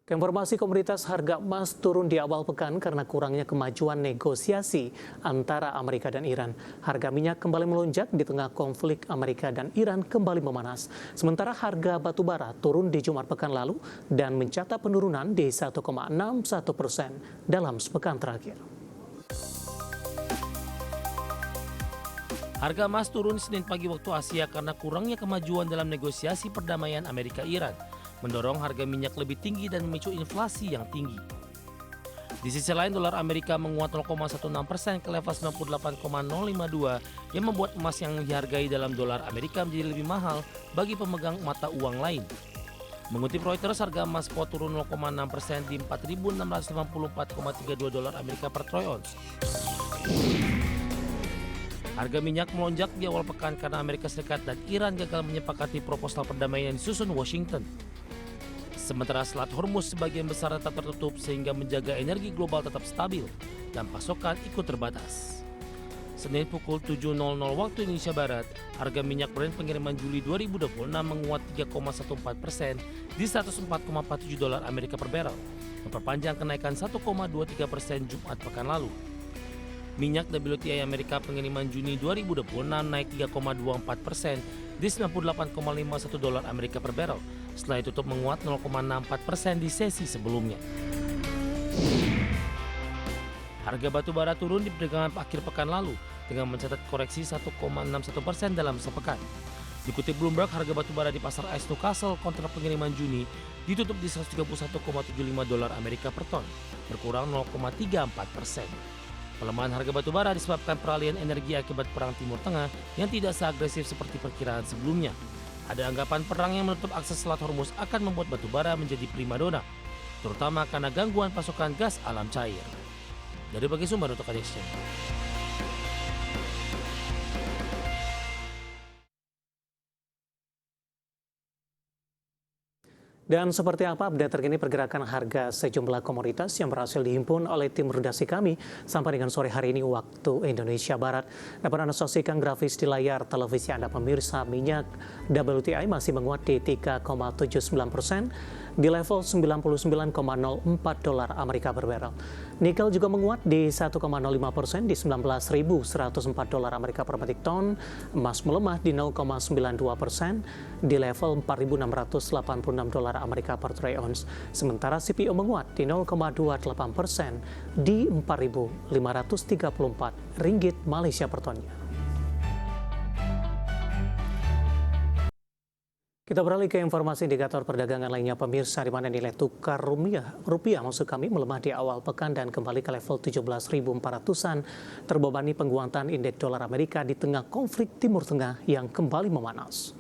Informasi komoditas harga emas turun di awal pekan karena kurangnya kemajuan negosiasi antara Amerika dan Iran. Harga minyak kembali melonjak di tengah konflik Amerika dan Iran kembali memanas. Sementara harga batu bara turun di Jumat pekan lalu dan mencatat penurunan di 1,61% dalam sepekan terakhir. Harga emas turun Senin pagi waktu Asia karena kurangnya kemajuan dalam negosiasi perdamaian Amerika-Iran, mendorong harga minyak lebih tinggi dan memicu inflasi yang tinggi. Di sisi lain, dolar Amerika menguat 0,16% ke level 98,052 yang membuat emas yang dihargai dalam dolar Amerika menjadi lebih mahal bagi pemegang mata uang lain. Mengutip Reuters, harga emas spot turun 0,6% di 4.654,32 dolar Amerika per troy ounce. Harga minyak melonjak di awal pekan karena Amerika Serikat dan Iran gagal menyepakati proposal perdamaian yang disusun Washington. Sementara Selat Hormuz sebagian besar tetap tertutup sehingga menjaga energi global tetap stabil dan pasokan ikut terbatas. Senin pukul 7.00 waktu Indonesia Barat, harga minyak Brent pengiriman Juli 2026 menguat 3,14% di 104,47 dolar Amerika per barrel, memperpanjang kenaikan 1,23% Jumat pekan lalu. Minyak WTI Amerika pengiriman Juni 2026 naik 3,24% di 98,51 dolar Amerika per barrel, setelah itu tutup menguat 0,64% di sesi sebelumnya. Harga batu bara turun di perdagangan akhir pekan lalu dengan mencatat koreksi 1,61% dalam sepekan. Dikutip Bloomberg, harga batu bara di pasar East Newcastle kontrak pengiriman Juni ditutup di 131,75 dolar Amerika per ton, berkurang 0,34%. Pelemahan harga batu bara disebabkan peralihan energi akibat Perang Timur Tengah yang tidak seagresif seperti perkiraan sebelumnya. Ada anggapan perang yang menutup akses Selat Hormuz akan membuat batu bara menjadi primadona, terutama karena gangguan pasokan gas alam cair. Dari berbagai sumber untuk Exchange. Dan seperti apa update terkini pergerakan harga sejumlah komoditas yang berhasil dihimpun oleh tim redaksi kami sampai dengan sore hari ini waktu Indonesia Barat. Dapat Anda saksikan grafis di layar televisi Anda pemirsa. Minyak WTI masih menguat di 3,79% di level 99,04 dolar Amerika per barrel. Nikel juga menguat di 1,05% di 19.104 dolar Amerika per metrik ton. Emas melemah di 0,92% di level 4.686 dolar Amerika per troy ounce. Sementara CPO menguat di 0,28% di 4.534 ringgit Malaysia per tonnya. Kita beralih ke informasi indikator perdagangan lainnya pemirsa, di mana nilai tukar rupiah maksud kami melemah di awal pekan dan kembali ke level 17.400-an terbebani penguatan indeks dolar Amerika di tengah konflik Timur Tengah yang kembali memanas.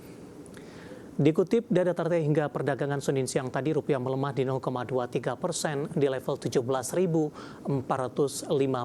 Dikutip data terbaru hingga perdagangan Senin siang tadi, rupiah melemah di 0,23% di level 17.405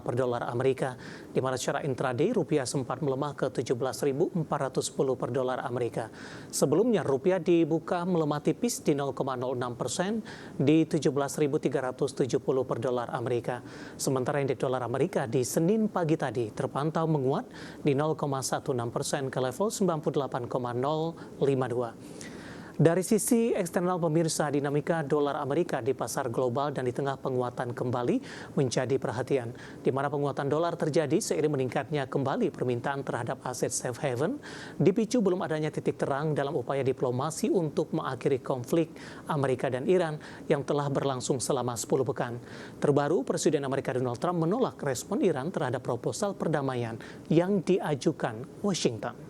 per dolar Amerika, di mana secara intraday rupiah sempat melemah ke 17.410 per dolar Amerika. Sebelumnya rupiah dibuka melemah tipis di 0,06% di 17.370 per dolar Amerika. Sementara indeks dolar Amerika di Senin pagi tadi terpantau menguat di 0,16% ke level 98,052. Dari sisi eksternal pemirsa, dinamika dolar Amerika di pasar global dan di tengah penguatan kembali menjadi perhatian, di mana penguatan dolar terjadi seiring meningkatnya kembali permintaan terhadap aset safe haven, dipicu belum adanya titik terang dalam upaya diplomasi untuk mengakhiri konflik Amerika dan Iran yang telah berlangsung selama 10 pekan. Terbaru, Presiden Amerika Donald Trump menolak respon Iran terhadap proposal perdamaian yang diajukan Washington.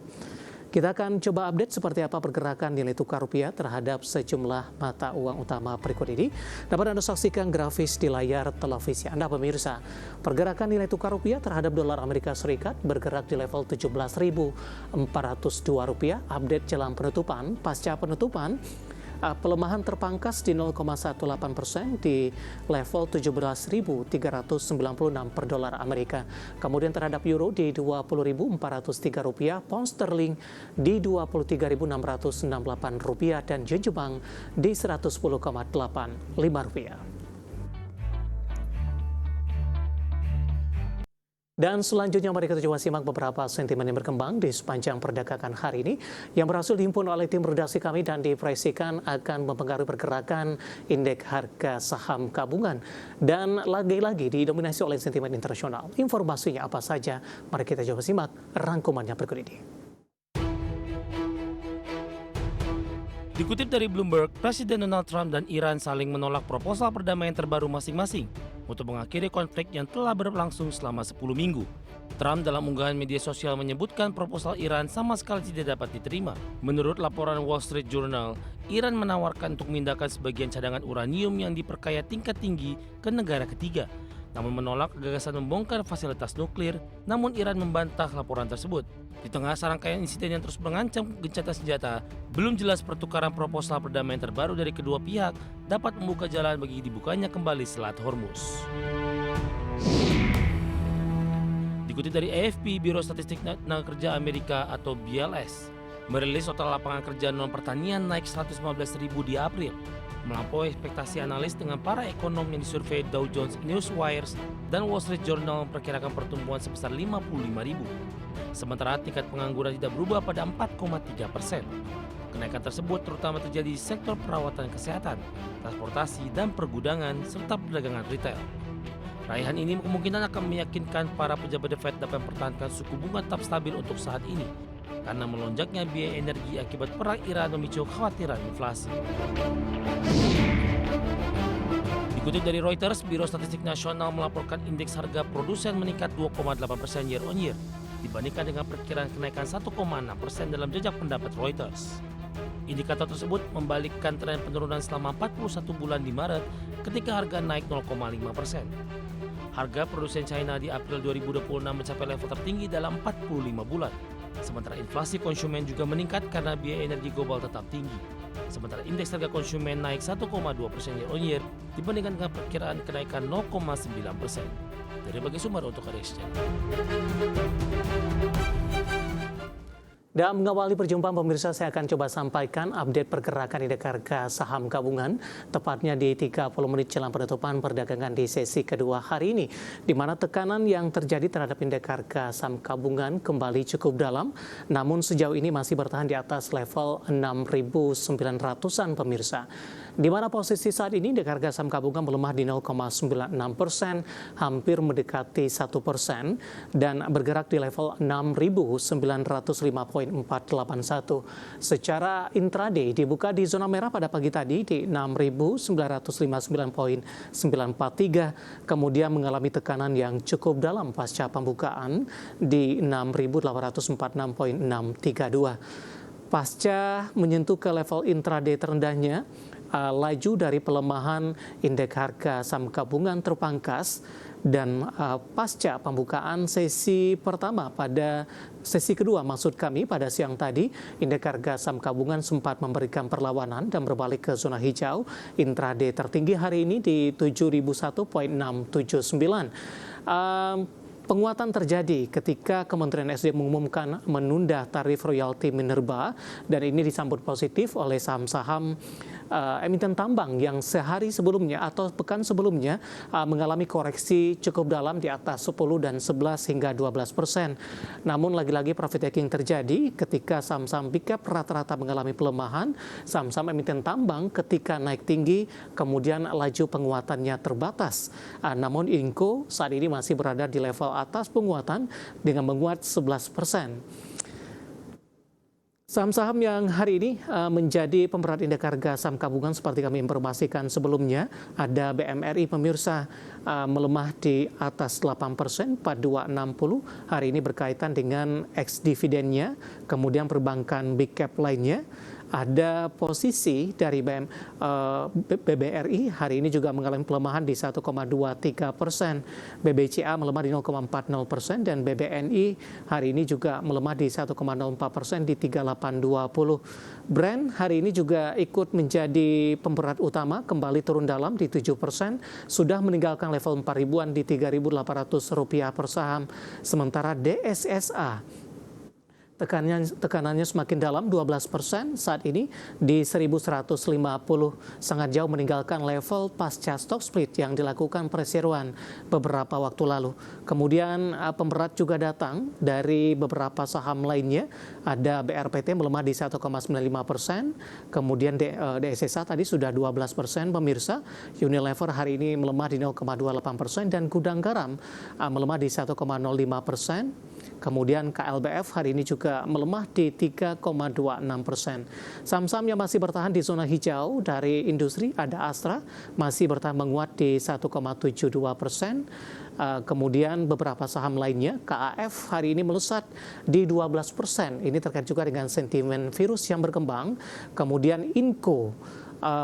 Kita akan coba update seperti apa pergerakan nilai tukar rupiah terhadap sejumlah mata uang utama berikut ini. Dapat Anda saksikan grafis di layar televisi Anda pemirsa. Pergerakan nilai tukar rupiah terhadap dolar Amerika Serikat bergerak di level 17.402 rupiah. Update jelang penutupan, pasca penutupan, pelemahan terpangkas di 0,18% di level 17.396 per dolar Amerika. Kemudian terhadap euro di 20.403 rupiah, pound sterling di 23.668 rupiah dan yen Jepang di 110,85 rupiah. Dan selanjutnya mari kita coba simak beberapa sentimen yang berkembang di sepanjang perdagangan hari ini yang berhasil dihimpun oleh tim redaksi kami dan diproyeksikan akan mempengaruhi pergerakan indeks harga saham gabungan. Dan lagi-lagi didominasi oleh sentimen internasional. Informasinya apa saja? Mari kita coba simak rangkumannya berikut ini. Dikutip dari Bloomberg, Presiden Donald Trump dan Iran saling menolak proposal perdamaian terbaru masing-masing untuk mengakhiri konflik yang telah berlangsung selama 10 minggu. Trump dalam unggahan media sosial menyebutkan proposal Iran sama sekali tidak dapat diterima. Menurut laporan Wall Street Journal, Iran menawarkan untuk memindahkan sebagian cadangan uranium yang diperkaya tingkat tinggi ke negara ketiga, namun menolak gagasan membongkar fasilitas nuklir. Namun Iran membantah laporan tersebut. Di tengah serangkaian insiden yang terus mengancam gencatan senjata, belum jelas pertukaran proposal perdamaian terbaru dari kedua pihak dapat membuka jalan bagi dibukanya kembali Selat Hormuz. Dikutip dari AFP, Biro Statistik Tenaga Kerja Amerika atau BLS merilis total lapangan kerja non-pertanian naik 115.000 di April, melampaui ekspektasi analis dengan para ekonom yang disurvei Dow Jones Newswires dan Wall Street Journal memperkirakan pertumbuhan sebesar 55.000. Sementara tingkat pengangguran tidak berubah pada 4,3%. Kenaikan tersebut terutama terjadi di sektor perawatan kesehatan, transportasi dan pergudangan, serta perdagangan retail. Raihan ini kemungkinan akan meyakinkan para pejabat The Fed dapat mempertahankan suku bunga tetap stabil untuk saat ini, karena melonjaknya biaya energi akibat perang Iran memicu kekhawatiran inflasi. Dikutip dari Reuters, Biro Statistik Nasional melaporkan indeks harga produsen meningkat 2,8% year on year, dibandingkan dengan perkiraan kenaikan 1,6% dalam jejak pendapat Reuters. Indikator tersebut membalikkan tren penurunan selama 41 bulan di Maret ketika harga naik 0,5%. Harga produsen China di April 2026 mencapai level tertinggi dalam 45 bulan. Sementara inflasi konsumen juga meningkat karena biaya energi global tetap tinggi. Sementara indeks harga konsumen naik 1,2% year on year dibandingkan dengan perkiraan kenaikan 0,9%. Dari berbagai sumber untuk Aris Channel. Dan mengawali perjumpaan pemirsa, saya akan coba sampaikan update pergerakan indeks harga saham gabungan tepatnya di 30 menit jelang penutupan perdagangan di sesi kedua hari ini, di mana tekanan yang terjadi terhadap indeks harga saham gabungan kembali cukup dalam, namun sejauh ini masih bertahan di atas level 6.900-an pemirsa. Di mana posisi saat ini indeks harga saham gabungan melemah di 0,96%, hampir mendekati 1%, dan bergerak di level 6.905,481. Secara intraday dibuka di zona merah pada pagi tadi di 6.959,943, kemudian mengalami tekanan yang cukup dalam pasca pembukaan di 6.846,632. Pasca menyentuh ke level intraday terendahnya, laju dari pelemahan indeks harga saham gabungan terpangkas, dan pasca pembukaan sesi pertama pada sesi kedua maksud kami pada siang tadi, indeks harga saham gabungan sempat memberikan perlawanan dan berbalik ke zona hijau. Intraday tertinggi hari ini di 7.001,679. Penguatan terjadi ketika Kementerian SDM mengumumkan menunda tarif royalti minerba, dan ini disambut positif oleh saham-saham emiten tambang yang sehari sebelumnya atau pekan sebelumnya mengalami koreksi cukup dalam di atas 10 dan 11 hingga 12%. Namun lagi-lagi profit taking terjadi ketika saham-saham big cap rata-rata mengalami pelemahan, saham-saham emiten tambang ketika naik tinggi kemudian laju penguatannya terbatas. Namun Inco saat ini masih berada di level atas penguatan dengan menguat 11%. Saham-saham yang hari ini menjadi pemberat indeks harga saham gabungan seperti kami informasikan sebelumnya, ada BMRI pemirsa melemah di atas 8%, 4260 hari ini berkaitan dengan ex-dividennya, kemudian perbankan big cap lainnya. Ada posisi dari BBRI hari ini juga mengalami pelemahan di 1,23%, BBCA melemah di 0,40% dan BBNI hari ini juga melemah di 1,04% di 3820. Brand hari ini juga ikut menjadi pemberat utama, kembali turun dalam di 7%, sudah meninggalkan level 4.000-an di Rp3.800 per saham. Sementara DSSA tekanannya semakin dalam 12% saat ini di 1150, sangat jauh meninggalkan level pasca stock split yang dilakukan Perseroan beberapa waktu lalu. Kemudian pemberat juga datang dari beberapa saham lainnya. Ada BRPT melemah di 1,95%, kemudian DSSA tadi sudah 12% pemirsa. Unilever hari ini melemah di 0,28% dan Gudang Garam melemah di 1,05%. Kemudian KLBF hari ini juga melemah di 3,26%. Saham-saham yang masih bertahan di zona hijau dari industri ada Astra masih bertahan menguat di 1,72%. Kemudian beberapa saham lainnya, KAF hari ini melesat di 12%. Ini terkait juga dengan sentimen virus yang berkembang. Kemudian Inco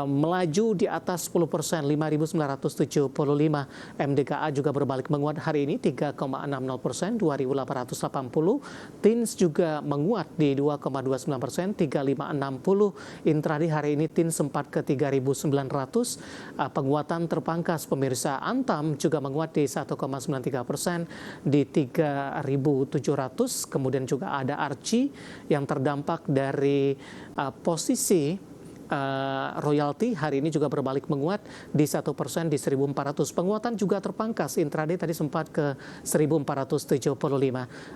melaju di atas 10%, 5.975. MDKA juga berbalik menguat hari ini 3,60%, 2.880. TINS juga menguat di 2,29%, 3.560. Intraday hari ini TINS sempat ke 3.900. Penguatan terpangkas pemirsa. Antam juga menguat di 1,93% di 3.700. Kemudian juga ada Archie yang terdampak dari posisi royalti hari ini juga berbalik menguat di 1% di 1.400. Penguatan juga terpangkas. Intraday tadi sempat ke 1.475.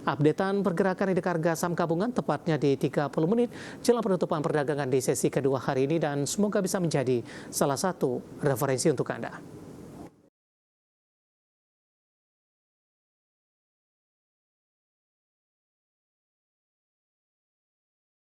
Updatean pergerakan indeks harga saham gabungan tepatnya di 30 menit jelang penutupan perdagangan di sesi kedua hari ini dan semoga bisa menjadi salah satu referensi untuk Anda.